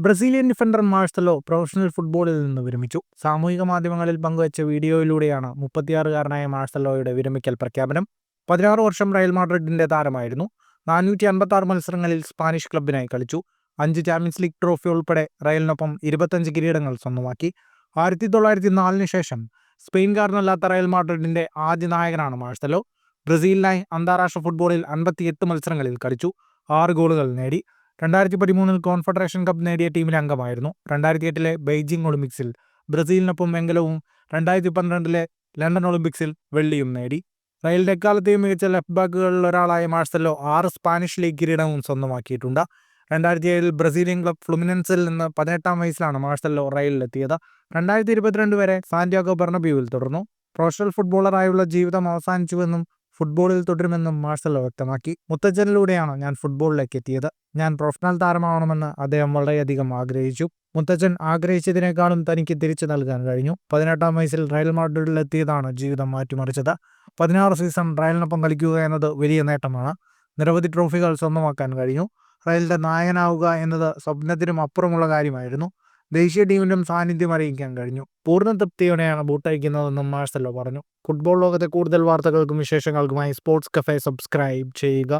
Brazilian defender Marcelo professional ഫുട്ബോളിൽ നിന്ന് വിരമിച്ചു. സാമൂഹിക മാധ്യമങ്ങളിൽ പങ്കുവച്ച വീഡിയോയിലൂടെയാണ് 36-കാരനായ മാർസലോയുടെ വിരമിക്കൽ പ്രഖ്യാപനം. 16 വർഷം റയൽ മാഡ്രിഡിന്റെ താരമായിരുന്നു. 456 മത്സരങ്ങളിൽ സ്പാനിഷ് ക്ലബിനായി കളിച്ചു. 5 ചാമ്പ്യൻസ് ലീഗ് ട്രോഫി ഉൾപ്പെടെ റയലിനൊപ്പം 25 കിരീടങ്ങൾ സ്വന്തമാക്കി. 1904 ശേഷം സ്പെയിൻകാരനല്ലാത്ത റയൽ മാഡ്രിഡിന്റെ ആദ്യ നായകനാണ് മാർസലോ. ബ്രസീലിനായി അന്താരാഷ്ട്ര ഫുട്ബോളിൽ 58 മത്സരങ്ങളിൽ കളിച്ചു. 6 ഗോളുകൾ നേടി. 2013 കോൺഫെഡറേഷൻ കപ്പ് നേടിയ ടീമിലെ അംഗമായിരുന്നു. 2008 ബെയ്ജിംഗ് ഒളിമ്പിക്സിൽ ബ്രസീലിനൊപ്പം വെങ്കലവും 2012 ലണ്ടൻ ഒളിമ്പിക്സിൽ വെള്ളിയും നേടി. റയലിന്റെ എക്കാലത്തെയും മികച്ച ലെഫ്റ്റ് ബാക്കുകളിൽ ഒരാളായ മാർസലോ 6 സ്പാനിഷ് ലീഗ് കിരീടവും സ്വന്തമാക്കിയിട്ടുണ്ട്. 2007 ബ്രസീലിയൻ ക്ലബ് ഫ്ലുമിനൻസിൽ നിന്ന് 18-ാം വയസ്സിലാണ് മാർസലോ റയലിലെത്തിയത്. 2022 വരെ സാന്റിയാഗോ ബെർണബ്യൂവിൽ തുടർന്നു. പ്രൊഫഷണൽ ഫുട്ബോളറായുള്ള ജീവിതം അവസാനിച്ചുവെന്നും ഫുട്ബോളിൽ തുടരുമെന്നും മാർസലോ വ്യക്തമാക്കി. മുത്തച്ഛനിലൂടെയാണ് ഞാൻ ഫുട്ബോളിലേക്ക് എത്തിയത്. ഞാൻ പ്രൊഫഷണൽ താരമാവണമെന്ന് അദ്ദേഹം വളരെയധികം ആഗ്രഹിച്ചു. മുത്തച്ഛൻ ആഗ്രഹിച്ചതിനേക്കാളും തനിക്ക് തിരിച്ചു നൽകാൻ കഴിഞ്ഞു. 18-ാം വയസ്സിൽ റയൽ മാഡ്രിഡിലെത്തിയതാണ് ജീവിതം മാറ്റിമറിച്ചത്. 16 സീസൺ റയലിനൊപ്പം കളിക്കുക എന്നത് വലിയ നേട്ടമാണ്. നിരവധി ട്രോഫികൾ സ്വന്തമാക്കാൻ കഴിഞ്ഞു. റയലിന്റെ നായകനാവുക എന്നത് സ്വപ്നത്തിനും അപ്പുറമുള്ള കാര്യമായിരുന്നു. ദേശീയ ടീമിലും സാന്നിധ്യം അറിയിക്കാൻ കഴിഞ്ഞു. പൂർണ്ണ തൃപ്തിയോടെയാണ് ബൂട്ടഴിക്കുന്നതെന്നും മാർസലോ പറഞ്ഞു. ഫുട്ബോൾ ലോകത്തെ കൂടുതൽ വാർത്തകൾക്കും വിശേഷങ്ങൾക്കുമായി സ്പോർട്സ് കഫേ സബ്സ്ക്രൈബ് ചെയ്യുക.